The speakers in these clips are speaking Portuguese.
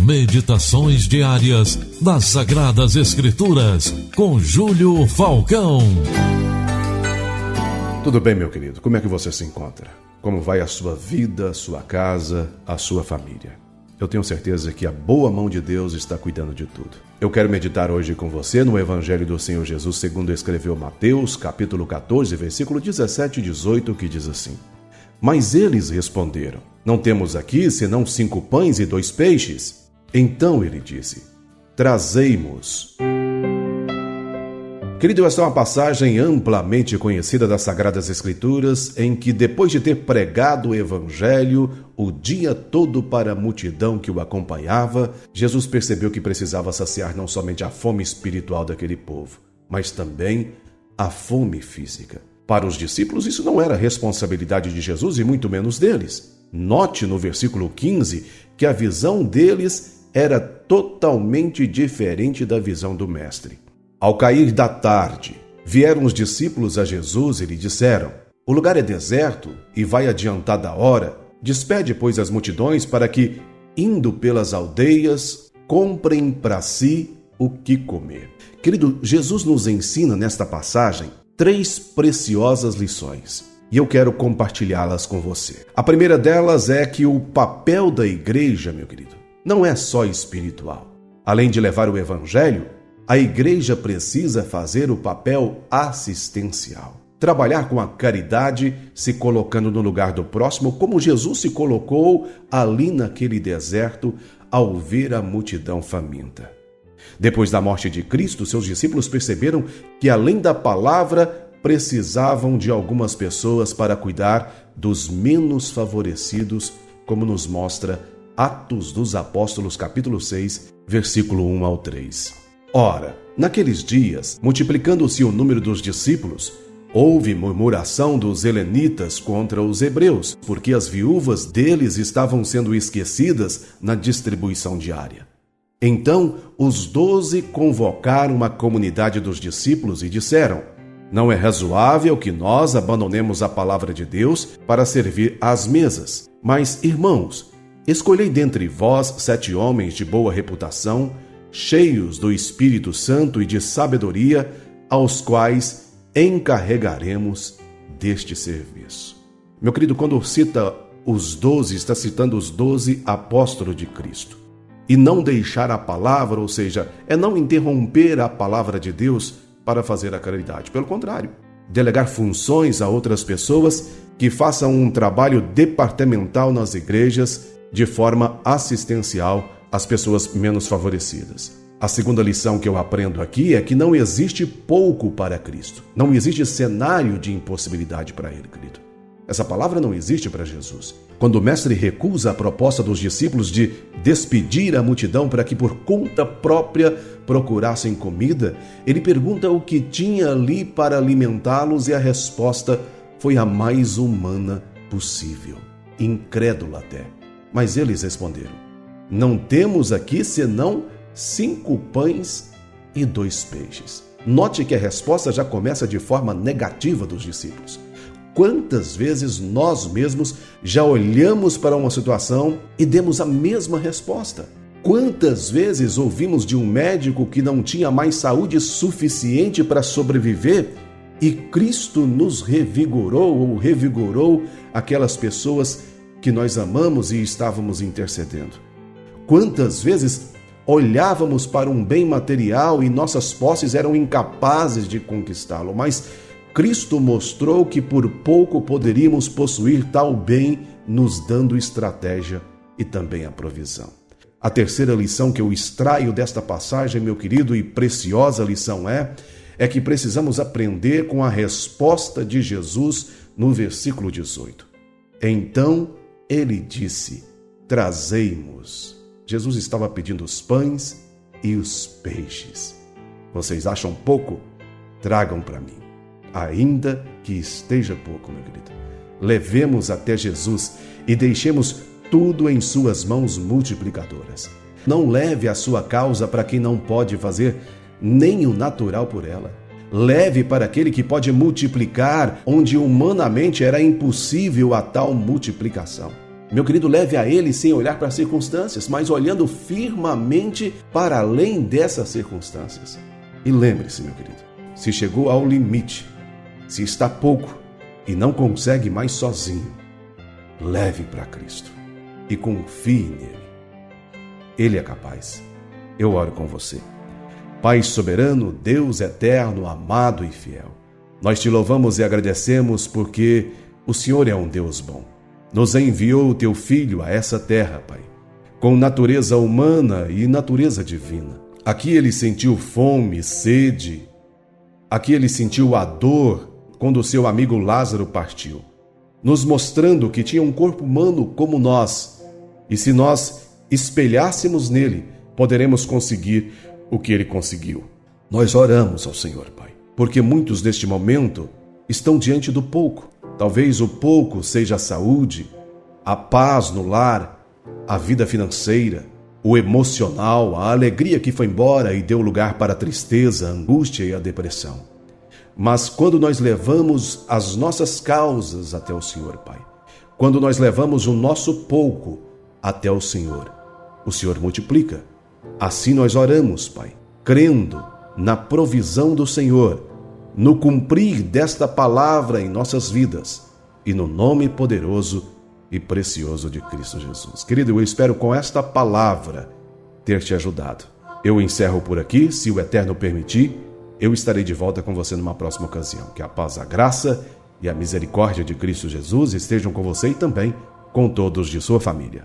Meditações diárias das Sagradas Escrituras, com Júlio Falcão. Tudo bem, meu querido? Como é que você se encontra? Como vai a sua vida, a sua casa, a sua família? Eu tenho certeza que a boa mão de Deus está cuidando de tudo. Eu quero meditar hoje com você no Evangelho do Senhor Jesus, segundo escreveu Mateus, capítulo 14, versículo 17 e 18, que diz assim: Mas eles responderam: Não temos aqui senão 5 pães e 2 peixes. Então ele disse: Trazei-mos. Querido, esta é uma passagem amplamente conhecida das Sagradas Escrituras, em que, depois de ter pregado o Evangelho o dia todo para a multidão que o acompanhava, Jesus percebeu que precisava saciar não somente a fome espiritual daquele povo, mas também a fome física. Para os discípulos, isso não era responsabilidade de Jesus e muito menos deles. Note no versículo 15 que a visão deles era totalmente diferente da visão do Mestre. Ao cair da tarde, vieram os discípulos a Jesus e lhe disseram: O lugar é deserto e vai adiantada a hora. Despede, pois, as multidões para que, indo pelas aldeias, comprem para si o que comer. Querido, Jesus nos ensina nesta passagem 3 preciosas lições, e eu quero compartilhá-las com você. A primeira delas é que o papel da igreja, meu querido, não é só espiritual. Além de levar o Evangelho, a igreja precisa fazer o papel assistencial. Trabalhar com a caridade, se colocando no lugar do próximo, como Jesus se colocou ali naquele deserto ao ver a multidão faminta. Depois da morte de Cristo, seus discípulos perceberam que, além da palavra, precisavam de algumas pessoas para cuidar dos menos favorecidos, como nos mostra Atos dos Apóstolos, capítulo 6, versículo 1 ao 3. Ora, naqueles dias, multiplicando-se o número dos discípulos, houve murmuração dos helenitas contra os hebreus, porque as viúvas deles estavam sendo esquecidas na distribuição diária. Então, os 12 convocaram a comunidade dos discípulos e disseram: Não é razoável que nós abandonemos a palavra de Deus para servir às mesas. Mas, irmãos, escolhei dentre vós 7 homens de boa reputação, cheios do Espírito Santo e de sabedoria, aos quais encarregaremos deste serviço. Meu querido, quando cita os 12, está citando os 12 apóstolos de Cristo. E não deixar a palavra, ou seja, é não interromper a palavra de Deus para fazer a caridade. Pelo contrário, delegar funções a outras pessoas que façam um trabalho departamental nas igrejas de forma assistencial às pessoas menos favorecidas. A segunda lição que eu aprendo aqui é que não existe pouco para Cristo. Não existe cenário de impossibilidade para Ele, querido. Essa palavra não existe para Jesus. Quando o Mestre recusa a proposta dos discípulos de despedir a multidão para que por conta própria procurassem comida, ele pergunta o que tinha ali para alimentá-los e a resposta foi a mais humana possível, incrédula até. Mas eles responderam: Não temos aqui senão 5 pães e 2 peixes. Note que a resposta já começa de forma negativa dos discípulos. Quantas vezes nós mesmos já olhamos para uma situação e demos a mesma resposta? Quantas vezes ouvimos de um médico que não tinha mais saúde suficiente para sobreviver e Cristo nos revigorou ou revigorou aquelas pessoas que nós amamos e estávamos intercedendo? Quantas vezes olhávamos para um bem material e nossas posses eram incapazes de conquistá-lo, mas Cristo mostrou que por pouco poderíamos possuir tal bem, nos dando estratégia e também a provisão. A terceira lição que eu extraio desta passagem, meu querido, e preciosa lição é que precisamos aprender com a resposta de Jesus no versículo 18. Então ele disse: Trazei-mos. Jesus estava pedindo os pães e os peixes. Vocês acham pouco? Tragam para mim. Ainda que esteja pouco, meu querido. Levemos até Jesus e deixemos tudo em suas mãos multiplicadoras. Não leve a sua causa para quem não pode fazer nem o natural por ela. Leve para aquele que pode multiplicar onde humanamente era impossível a tal multiplicação. Meu querido, leve a Ele sem olhar para as circunstâncias, mas olhando firmemente para além dessas circunstâncias. E lembre-se, meu querido, se chegou ao limite, se está pouco e não consegue mais sozinho, leve para Cristo e confie nele. Ele é capaz. Eu oro com você. Pai soberano, Deus eterno, amado e fiel, nós te louvamos e agradecemos porque o Senhor é um Deus bom. Nos enviou o teu Filho a essa terra, Pai, com natureza humana e natureza divina. Aqui ele sentiu fome, sede. Aqui ele sentiu a dor quando o seu amigo Lázaro partiu, nos mostrando que tinha um corpo humano como nós. E se nós espelhássemos nele, poderemos conseguir o que ele conseguiu. Nós oramos ao Senhor, Pai, porque muitos neste momento estão diante do pouco. Talvez o pouco seja a saúde, a paz no lar, a vida financeira, o emocional, a alegria que foi embora e deu lugar para a tristeza, a angústia e a depressão. Mas quando nós levamos as nossas causas até o Senhor, Pai, quando nós levamos o nosso pouco até o Senhor multiplica. Assim nós oramos, Pai, crendo na provisão do Senhor, no cumprir desta palavra em nossas vidas e no nome poderoso e precioso de Cristo Jesus. Querido, eu espero com esta palavra ter te ajudado. Eu encerro por aqui, se o Eterno permitir, eu estarei de volta com você numa próxima ocasião. Que a paz, a graça e a misericórdia de Cristo Jesus estejam com você e também com todos de sua família.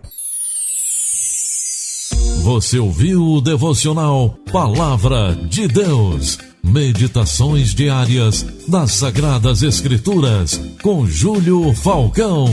Você ouviu o devocional Palavra de Deus. Meditações diárias das Sagradas Escrituras com Júlio Falcão.